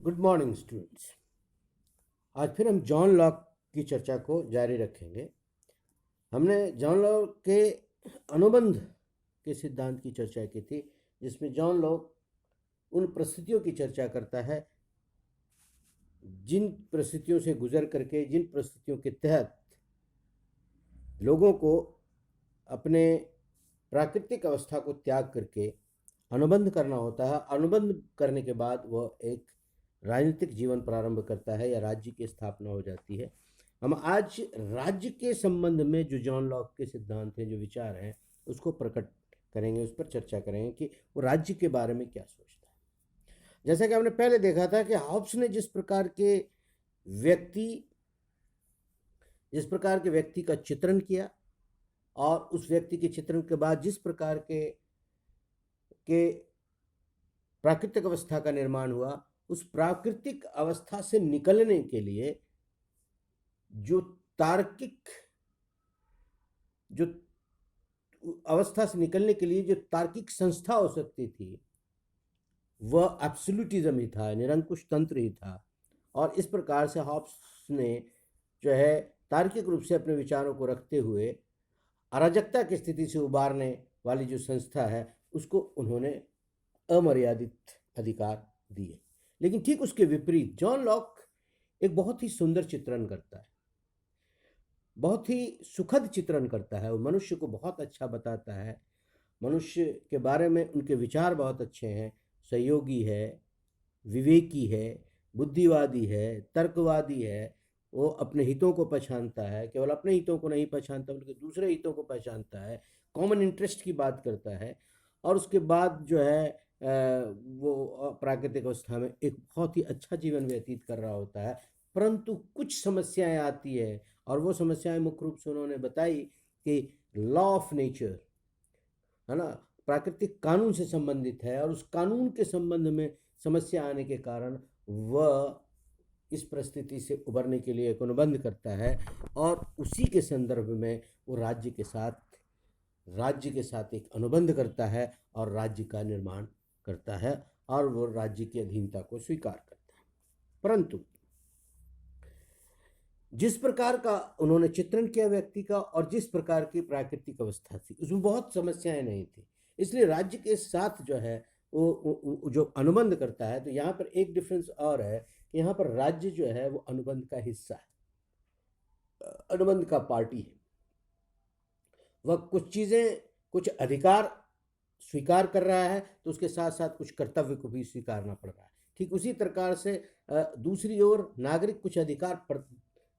Good morning students. आज फिर हम जॉन लॉक की चर्चा को जारी रखेंगे। हमने जॉन लॉक के अनुबंध के सिद्धांत की चर्चा की थी, जिसमें जॉन लॉक उन परिस्थितियों की चर्चा करता है जिन परिस्थितियों से गुजर करके, जिन परिस्थितियों के तहत लोगों को अपने प्राकृतिक अवस्था को त्याग करके अनुबंध करना होता है। अनुबंध करने के बाद वह एक राजनीतिक जीवन प्रारंभ करता है या राज्य की स्थापना हो जाती है। हम आज राज्य के संबंध में जो जॉन लॉक के सिद्धांत हैं, जो विचार हैं, उसको प्रकट करेंगे, उस पर चर्चा करेंगे कि वो राज्य के बारे में क्या सोचता है। जैसा कि हमने पहले देखा था कि हॉब्स ने जिस प्रकार के व्यक्ति का चित्रण किया और उस व्यक्ति के चित्रण के बाद जिस प्रकार के प्राकृतिक अवस्था का निर्माण हुआ, उस प्राकृतिक अवस्था से निकलने के लिए जो तार्किक संस्था हो सकती थी, वह एब्सोल्यूटिज्म ही था, निरंकुश तंत्र ही था। और इस प्रकार से हॉब्स ने जो है तार्किक रूप से अपने विचारों को रखते हुए अराजकता की स्थिति से उबारने वाली जो संस्था है, उसको उन्होंने अमर्यादित अधिकार दिए। लेकिन ठीक उसके विपरीत जॉन लॉक एक बहुत ही सुंदर चित्रण करता है, बहुत ही सुखद चित्रण करता है। वो मनुष्य को बहुत अच्छा बताता है, मनुष्य के बारे में उनके विचार बहुत अच्छे हैं। सहयोगी है, विवेकी है, बुद्धिवादी है, तर्कवादी है। वो अपने हितों को पहचानता है, केवल अपने हितों को नहीं पहचानता बल्कि दूसरे हितों को पहचानता है, कॉमन इंटरेस्ट की बात करता है। और उसके बाद जो है वो प्राकृतिक अवस्था में एक बहुत ही अच्छा जीवन व्यतीत कर रहा होता है। परंतु कुछ समस्याएं आती है, और वो समस्याएं मुख्य रूप से उन्होंने बताई कि लॉ ऑफ नेचर है ना, प्राकृतिक कानून से संबंधित है। और उस कानून के संबंध में समस्या आने के कारण वह इस परिस्थिति से उबरने के लिए एक अनुबंध करता है, और उसी के संदर्भ में वो राज्य के साथ एक अनुबंध करता है और राज्य का निर्माण करता है, और वो राज्य की अधीनता को स्वीकार करता है। परंतु जिस प्रकार का उन्होंने चित्रण किया व्यक्ति का और जिस प्रकार की प्राकृतिक अवस्था थी, उसमें बहुत समस्याएं नहीं थी। इसलिए राज्य के साथ जो है वो जो अनुबंध करता है, तो यहाँ पर एक डिफरेंस और है कि यहाँ पर राज्य जो है वो अनुबंध का हिस्सा है, अनुबंध का पार्टी है। वह कुछ चीज़ें, कुछ अधिकार स्वीकार कर रहा है, तो उसके साथ साथ कुछ कर्तव्य को भी स्वीकारना पड़ रहा है। ठीक उसी प्रकार से दूसरी ओर नागरिक कुछ अधिकार पर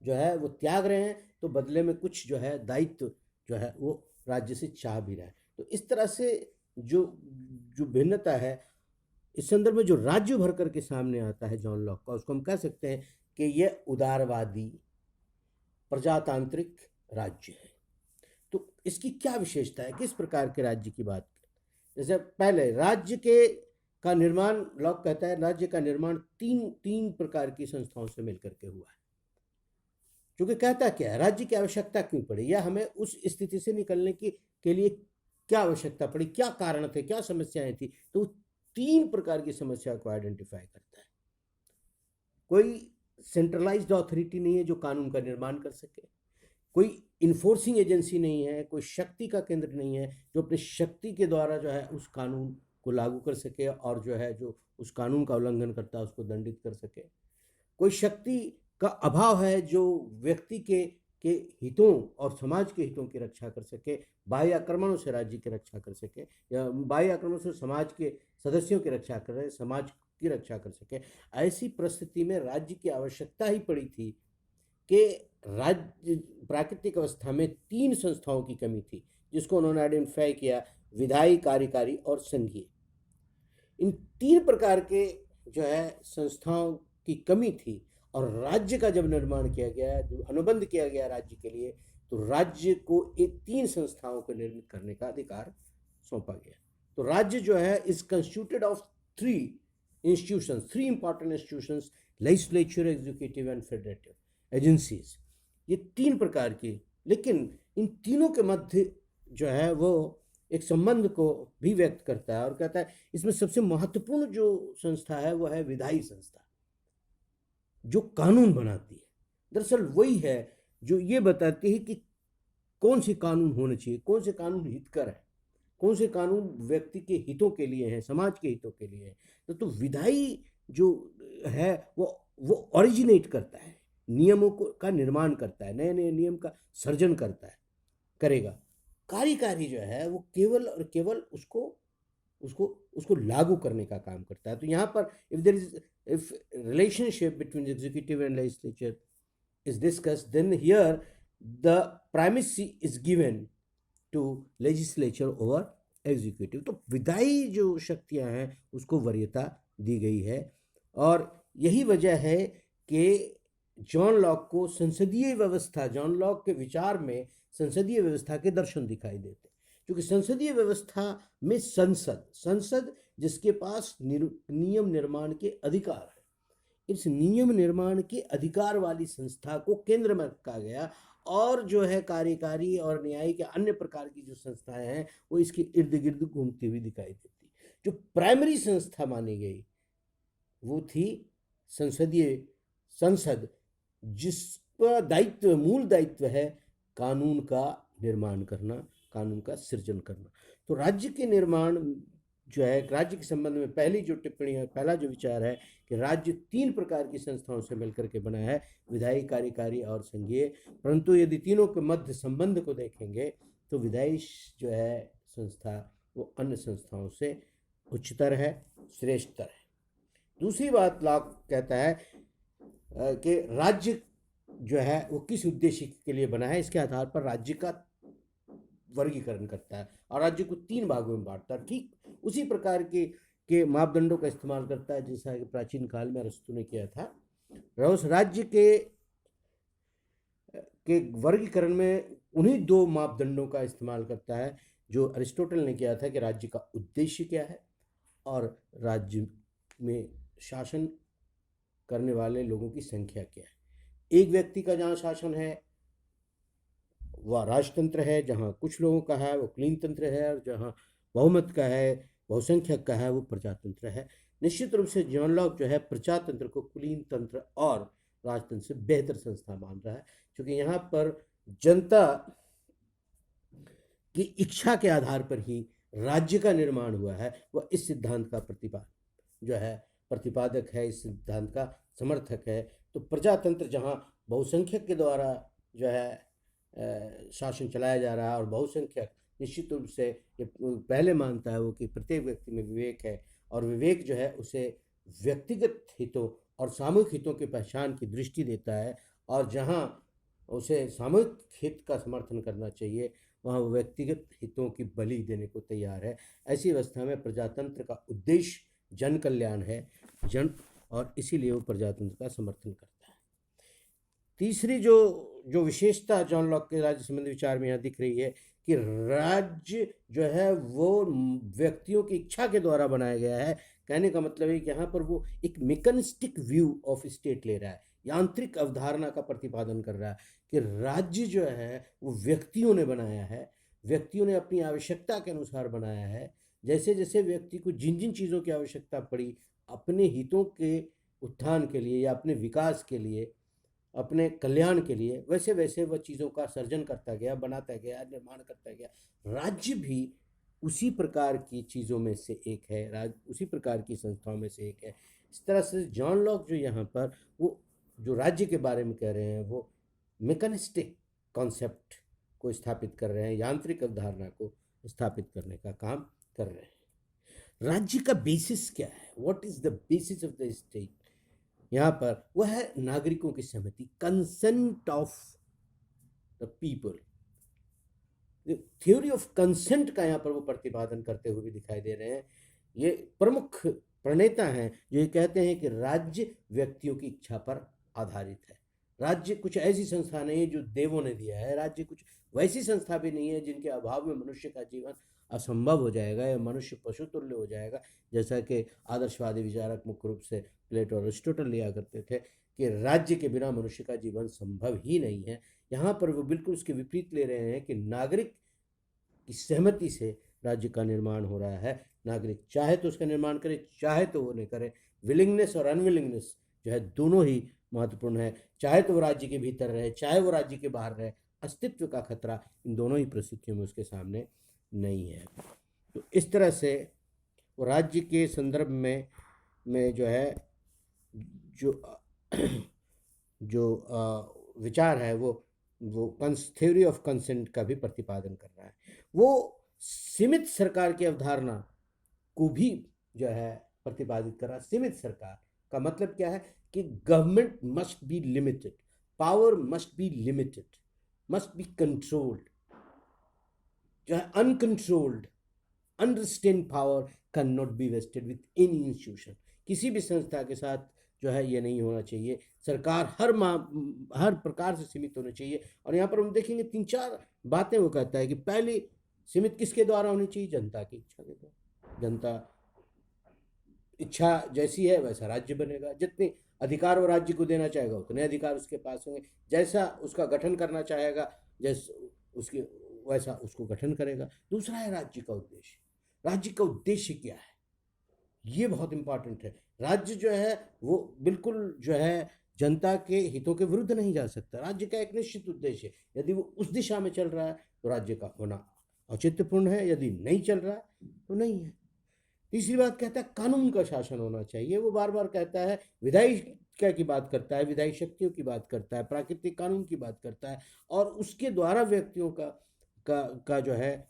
जो है वो त्याग रहे हैं, तो बदले में कुछ जो है दायित्व जो है वो राज्य से चाह भी रहा है। तो इस तरह से जो जो भिन्नता है, इस संदर्भ में जो राज्य भर करके सामने आता है जॉन लॉक का, उसको हम कह सकते हैं कि यह उदारवादी प्रजातांत्रिक राज्य है। तो इसकी क्या विशेषता है, किस प्रकार के राज्य की बात करें? जैसे पहले राज्य का निर्माण, लॉक कहता है राज्य का निर्माण तीन प्रकार की संस्थाओं से मिलकर के हुआ है। क्योंकि कहता क्या है, राज्य की आवश्यकता क्यों पड़ी, या हमें उस स्थिति से निकलने के लिए क्या आवश्यकता पड़ी, क्या कारण थे, क्या समस्याएं थी, तो तीन प्रकार की समस्या को आइडेंटिफाई करता है। कोई सेंट्रलाइज्ड अथॉरिटी नहीं है जो कानून का निर्माण कर सके, कोई इन्फोर्सिंग एजेंसी नहीं है, कोई शक्ति का केंद्र नहीं है जो अपनी शक्ति के द्वारा जो है उस कानून को लागू कर सके, और जो है जो उस कानून का उल्लंघन करता है उसको दंडित कर सके। कोई शक्ति का अभाव है जो व्यक्ति के हितों और समाज के हितों की रक्षा कर सके, बाह्य आक्रमणों से राज्य की रक्षा कर सके, या बाह्य आक्रमणों से समाज के सदस्यों की रक्षा करे, समाज की रक्षा कर सके। ऐसी परिस्थिति में राज्य की आवश्यकता ही पड़ी थी कि राज्य प्राकृतिक अवस्था में तीन संस्थाओं की कमी थी, जिसको उन्होंने आइडेंटिफाई किया: विधायी, कार्यकारी और संघीय। इन तीन प्रकार के जो है संस्थाओं की कमी थी, और राज्य का जब निर्माण किया गया, जो अनुबंध किया गया राज्य के लिए, तो राज्य को एक तीन संस्थाओं को निर्मित करने का अधिकार सौंपा गया। तो राज्य जो है is constituted of three important institutions: legislature, executive and federative agencies. ये तीन प्रकार की, लेकिन इन तीनों के मध्य जो है वो एक संबंध को भी व्यक्त करता है, और कहता है इसमें सबसे महत्वपूर्ण जो संस्था है वो है विधायी संस्था। जो कानून बनाती है, दरअसल वही है जो ये बताती है कि कौन से कानून होने चाहिए, कौन से कानून हितकर है, कौन से कानून व्यक्ति के हितों के लिए हैं, समाज के हितों के लिए है। तो विधायी जो है वो ओरिजिनेट करता है, नियमों को का निर्माण करता है, नए नए नियम का सर्जन करता है, करेगा। कार्यकारी जो है वो केवल और केवल उसको उसको उसको लागू करने का काम करता है। तो यहाँ पर if relationship between executive and legislature is discussed, then here the primacy is given to legislature over executive। तो विधायी जो शक्तियां हैं उसको वरीयता दी गई है। और यही वजह है कि जॉन लॉक को संसदीय व्यवस्था, जॉन लॉक के विचार में संसदीय व्यवस्था के दर्शन दिखाई देते, क्योंकि संसदीय व्यवस्था में संसद जिसके पास नियम निर्माण के अधिकार है, इस नियम निर्माण के अधिकार वाली संस्था को केंद्र में रखा गया, और जो है कार्यकारी और न्यायिक या अन्य प्रकार की जो संस्थाएं हैं वो इसके इर्द गिर्द घूमती हुई दिखाई देती। जो प्राइमरी संस्था मानी गई वो थी संसद, जिसका दायित्व, मूल दायित्व है कानून का निर्माण करना, कानून का सृजन करना। तो राज्य के निर्माण जो है, राज्य के संबंध में पहली जो टिप्पणी है, पहला जो विचार है कि राज्य 3 प्रकार की संस्थाओं से मिलकर के बना है, विधायी, कार्यकारी और संघीय। परंतु यदि तीनों के मध्य संबंध को देखेंगे तो विधायी जो है संस्था वो अन्य संस्थाओं से उच्चतर है, श्रेष्ठतर है। दूसरी बात लॉक कहता है कि राज्य जो है वो किस उद्देश्य के लिए बना है, इसके आधार पर राज्य का वर्गीकरण करता है और राज्य को 3 भागों में बांटता है। ठीक उसी प्रकार के मापदंडों का इस्तेमाल करता है जैसा कि प्राचीन काल में अरस्तु ने किया था। राज्य के वर्गीकरण में उन्हीं 2 मापदंडों का इस्तेमाल करता है जो अरिस्टोटल ने किया था कि राज्य का उद्देश्य क्या है और राज्य में शासन करने वाले लोगों की संख्या क्या है। एक व्यक्ति का जहाँ शासन है वह राजतंत्र है, जहाँ कुछ लोगों का है वो कुलीन तंत्र है, और जहाँ बहुमत का है, बहुसंख्यक का है, वो प्रजातंत्र है। निश्चित रूप से जॉन लॉक जो है प्रजातंत्र को कुलीन तंत्र और राजतंत्र से बेहतर संस्था मान रहा है, क्योंकि यहाँ पर जनता की इच्छा के आधार पर ही राज्य का निर्माण हुआ है। वह इस सिद्धांत का प्रतिपादक है, इस सिद्धांत का समर्थक है। तो प्रजातंत्र जहाँ बहुसंख्यक के द्वारा जो है शासन चलाया जा रहा है, और बहुसंख्यक निश्चित रूप से ये पहले मानता है वो कि प्रत्येक व्यक्ति में विवेक है, और विवेक जो है उसे व्यक्तिगत हितों और सामूहिक हितों की पहचान की दृष्टि देता है, और जहाँ उसे सामूहिक हित का समर्थन करना चाहिए वहाँ वो व्यक्तिगत हितों की बलि देने को तैयार है। ऐसी अवस्था में प्रजातंत्र का उद्देश्य जन कल्याण है, और इसीलिए वो प्रजातंत्र का समर्थन करता है। तीसरी जो विशेषता जॉन लॉक के राज्य संबंधी विचार में यहाँ दिख रही है कि राज्य जो है वो व्यक्तियों की इच्छा के द्वारा बनाया गया है। कहने का मतलब है कि यहाँ पर वो एक मैकेनिस्टिक व्यू ऑफ स्टेट ले रहा है, यांत्रिक अवधारणा का प्रतिपादन कर रहा है कि राज्य जो है वो व्यक्तियों ने बनाया है, व्यक्तियों ने अपनी आवश्यकता के अनुसार बनाया है। जैसे जैसे व्यक्ति को जिन जिन चीज़ों की आवश्यकता पड़ी अपने हितों के उत्थान के लिए या अपने विकास के लिए, अपने कल्याण के लिए, वैसे वैसे वह चीज़ों का सर्जन करता गया, बनाता गया, निर्माण करता गया। राज्य भी उसी प्रकार की चीज़ों में से एक है, उसी प्रकार की संस्थाओं में से एक है। इस तरह से जॉन लॉक जो यहाँ पर वो जो राज्य के बारे में कह रहे हैं वो मैकेनिस्टिक कॉन्सेप्ट को स्थापित कर रहे हैं, यांत्रिक अवधारणा को स्थापित करने का काम कर रहे हैं। राज्य का बेसिस क्या है, what is the basis of the state? यहाँ पर वह है नागरिकों की सहमति, consent of the people. Theory of consent का यहाँ पर वो प्रतिपादन करते हुए भी दिखाई दे रहे हैं। ये प्रमुख प्रणेता हैं जो ये कहते हैं कि राज्य व्यक्तियों की इच्छा पर आधारित है। राज्य कुछ ऐसी संस्था नहीं है जो देवों ने दिया है, राज्य कुछ वैसी संस्था भी नहीं है जिनके अभाव में मनुष्य का जीवन असंभव हो जाएगा या मनुष्य पशु तुल्य हो जाएगा, जैसा कि आदर्शवादी विचारक मुख्य रूप से प्लेटो और अरिस्टोटल लिया करते थे कि राज्य के बिना मनुष्य का जीवन संभव ही नहीं है। यहाँ पर वो बिल्कुल उसके विपरीत ले रहे हैं कि नागरिक की सहमति से राज्य का निर्माण हो रहा है। नागरिक चाहे तो उसका निर्माण करे, चाहे तो वो नहीं करे। विलिंगनेस और अनविलिंगनेस जो है दोनों ही महत्वपूर्ण है। चाहे तो वो राज्य के भीतर रहे, चाहे वो राज्य के बाहर रहे, अस्तित्व का खतरा इन दोनों ही परिस्थितियों में उसके सामने नहीं है। तो इस तरह से वो राज्य के संदर्भ में जो है जो जो विचार है वो थ्योरी ऑफ कंसेंट का भी प्रतिपादन कर रहा है। वो सीमित सरकार की अवधारणा को भी जो है प्रतिपादित कर रहा है। सीमित सरकार का मतलब क्या है कि government must be limited, power must be limited, must be controlled. जो है uncontrolled, unrestrained power can not be vested with any institution. किसी भी संस्था के साथ जो है ये नहीं होना चाहिए। सरकार हर प्रकार से सीमित होनी चाहिए। और यहाँ पर हम देखेंगे 3-4 बातें वो कहता है कि पहली, सीमित किसके द्वारा होनी चाहिए? जनता की इच्छा के द्वारा। जनता इच्छा जैसी है वैसा राज्य बनेगा। जितने अधिकार वो राज्य को देना चाहेगा उतने अधिकार उसके पास होंगे। जैसा उसका गठन करना चाहेगा जैसे उसके वैसा उसको गठन करेगा। दूसरा है राज्य का उद्देश्य। राज्य का उद्देश्य क्या है, ये बहुत इंपॉर्टेंट है। राज्य जो है वो बिल्कुल जो है जनता के हितों के विरुद्ध नहीं जा सकता। राज्य का एक निश्चित उद्देश्य है। यदि वो उस दिशा में चल रहा है तो राज्य का होना औचित्यपूर्ण है, यदि नहीं चल रहा है तो नहीं है। तीसरी बात कहता है कानून का शासन होना चाहिए। वो बार बार कहता है, विधायिका की बात करता है, विधायी शक्तियों की बात करता है, प्राकृतिक कानून की बात करता है, और उसके द्वारा व्यक्तियों का जो है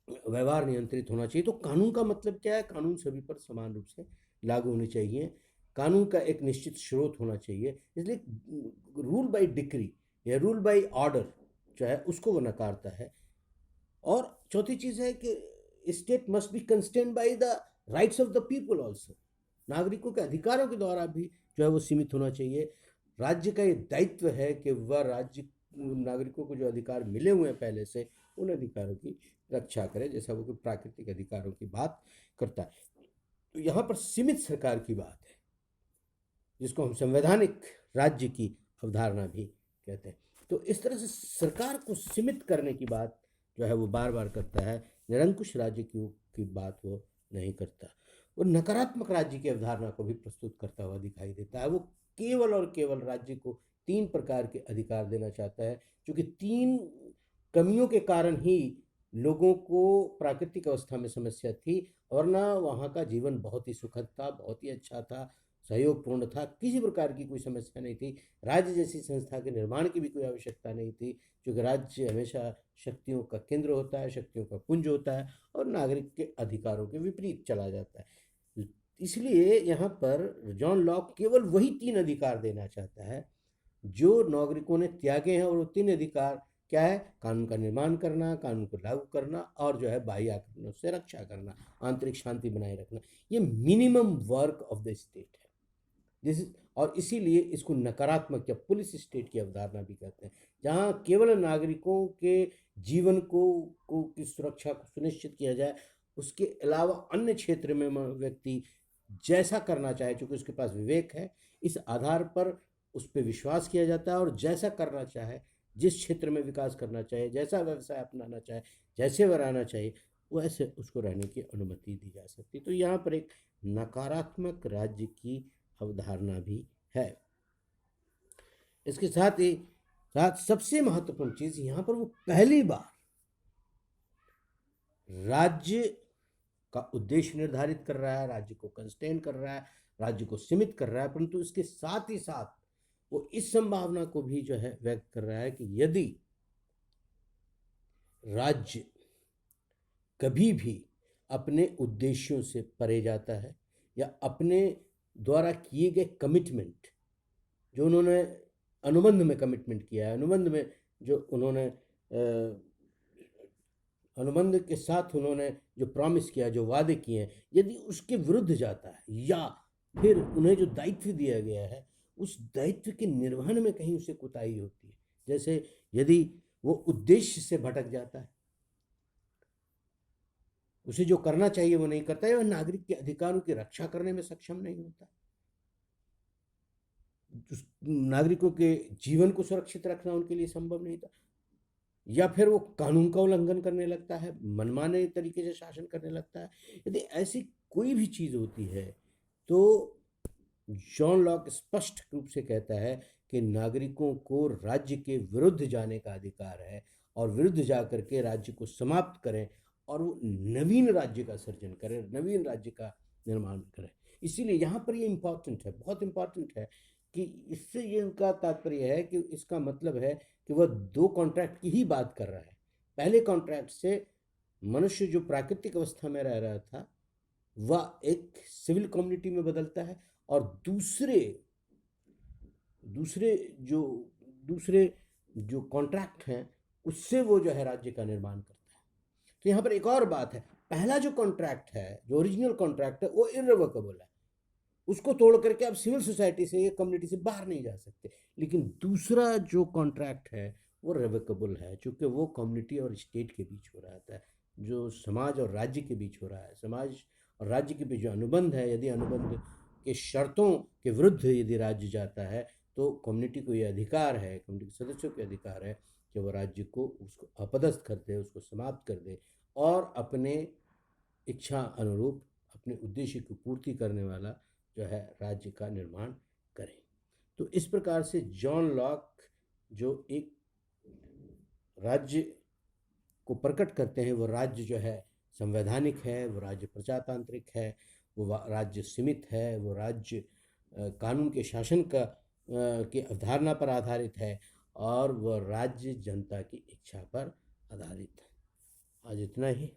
व्यवहार नियंत्रित होना चाहिए। तो कानून का मतलब क्या है? कानून सभी पर समान रूप से लागू होने चाहिए। कानून का एक निश्चित स्रोत होना चाहिए। इसलिए रूल बाय डिक्री या रूल बाय ऑर्डर जो है उसको वो नकारता है। और चौथी चीज़ है कि state must be constrained by the rights of the people also. नागरिकों के अधिकारों के द्वारा भी जो है वो सीमित होना चाहिए। राज्य का ये दायित्व है कि वह राज्य नागरिकों को जो अधिकार मिले हुए हैं पहले से, उन अधिकारों की रक्षा करे, जैसा वो प्राकृतिक अधिकारों की बात करता है। तो यहाँ पर सीमित सरकार की बात है, जिसको हम संवैधानिक राज्य की अवधारणा भी कहते हैं। तो इस तरह से सरकार को सीमित करने की बात जो है वो बार बार करता है। निरंकुश राज्य की बात वो नहीं करता। वो नकारात्मक राज्य की अवधारणा को भी प्रस्तुत करता हुआ दिखाई देता है। वो केवल और केवल राज्य को 3 प्रकार के अधिकार देना चाहता है, क्योंकि 3 कमियों के कारण ही लोगों को प्राकृतिक अवस्था में समस्या थी, वरना वहाँ का जीवन बहुत ही सुखद था, बहुत ही अच्छा था, सहयोगपूर्ण था, किसी प्रकार की कोई समस्या नहीं थी। राज्य जैसी संस्था के निर्माण की भी कोई आवश्यकता नहीं थी, क्योंकि राज्य हमेशा शक्तियों का केंद्र होता है, शक्तियों का पुंज होता है, और नागरिक के अधिकारों के विपरीत चला जाता है। इसलिए यहाँ पर जॉन लॉक केवल वही 3 अधिकार देना चाहता है जो नागरिकों ने त्यागे हैं। और वो 3 अधिकार क्या है? कानून का निर्माण करना, कानून को लागू करना, और जो है बाह्य आक्रमणों से रक्षा करना, आंतरिक शांति बनाए रखना। ये minimum work of the state है। और इसीलिए इसको नकारात्मक या पुलिस स्टेट की अवधारणा भी कहते हैं, जहाँ केवल नागरिकों के जीवन को की सुरक्षा को सुनिश्चित किया जाए। उसके अलावा अन्य क्षेत्र में व्यक्ति जैसा करना चाहे, चूँकि उसके पास विवेक है, इस आधार पर उस पर विश्वास किया जाता है, और जैसा करना चाहे, जिस क्षेत्र में विकास करना चाहे, जैसा व्यवसाय अपनाना चाहे, जैसे वह रहना चाहिए, वैसे उसको रहने की अनुमति दी जा सकती। तो यहाँ पर एक नकारात्मक राज्य की अवधारणा भी है। इसके साथ ही साथ सबसे महत्वपूर्ण चीज यहाँ पर वो पहली बार राज्य का उद्देश्य निर्धारित कर रहा है, राज्य को कंस्ट्रेन कर रहा है, राज्य को सीमित कर रहा है, परंतु इसके साथ ही साथ वो इस संभावना को भी जो है व्यक्त कर रहा है कि यदि राज्य कभी भी अपने उद्देश्यों से परे जाता है, या अपने द्वारा किए गए कमिटमेंट, जो उन्होंने अनुबंध में कमिटमेंट किया है, अनुबंध में जो उन्होंने अनुबंध के साथ उन्होंने जो प्रॉमिस किया, जो वादे किए हैं, यदि उसके विरुद्ध जाता है, या फिर उन्हें जो दायित्व दिया गया है उस दायित्व के निर्वहन में कहीं उसे कुताही होती है, जैसे यदि वो उद्देश्य से भटक जाता है, उसे जो करना चाहिए वो नहीं करता है, वह नागरिक के अधिकारों की रक्षा करने में सक्षम नहीं होता, नागरिकों के जीवन को सुरक्षित रखना उनके लिए संभव नहीं था, या फिर वो कानून का उल्लंघन करने लगता है, मनमाने तरीके से शासन करने लगता है। यदि ऐसी कोई भी चीज़ होती है तो जॉन लॉक स्पष्ट रूप से कहता है कि नागरिकों को राज्य के विरुद्ध जाने का अधिकार है और विरुद्ध जाकर के राज्य को समाप्त करें और वो नवीन राज्य का सर्जन करें, नवीन राज्य का निर्माण करें। इसीलिए यहाँ पर ये इम्पॉर्टेंट है, बहुत इम्पॉर्टेंट है कि इससे ये उनका तात्पर्य है कि इसका मतलब है कि वह दो कॉन्ट्रैक्ट की ही बात कर रहा है। पहले कॉन्ट्रैक्ट से मनुष्य जो प्राकृतिक अवस्था में रह रहा था वह एक सिविल कम्युनिटी में बदलता है और दूसरे दूसरे जो दूसरे जो कॉन्ट्रैक्ट हैं उससे वो जो है राज्य का निर्माण करता है। तो यहाँ पर एक और बात है, पहला जो कॉन्ट्रैक्ट है, जो ओरिजिनल कॉन्ट्रैक्ट है, वो इररिवोकेबल है, उसको तोड़ करके आप सिविल सोसाइटी से या कम्युनिटी से बाहर नहीं जा सकते। लेकिन दूसरा जो कॉन्ट्रैक्ट है वो रिवोकेबल है, चूँकि वो कम्युनिटी और स्टेट के बीच हो रहा था, जो समाज और राज्य के बीच हो रहा है। समाज और राज्य के बीच जो अनुबंध है, यदि अनुबंध के शर्तों के विरुद्ध यदि राज्य जाता है तो कम्युनिटी को ये अधिकार है, कम्युनिटी के सदस्यों को अधिकार है कि वो राज्य को उसको अपदस्थ कर दे, उसको समाप्त कर दे और अपने इच्छा अनुरूप अपने उद्देश्य की पूर्ति करने वाला जो है राज्य का निर्माण करें। तो इस प्रकार से जॉन लॉक जो एक राज्य को प्रकट करते हैं, वो राज्य जो है संवैधानिक है, वो राज्य प्रजातांत्रिक है, वो राज्य सीमित है, वो राज्य कानून के शासन का की अवधारणा पर आधारित है और वह राज्य जनता की इच्छा पर आधारित है। आज इतना ही।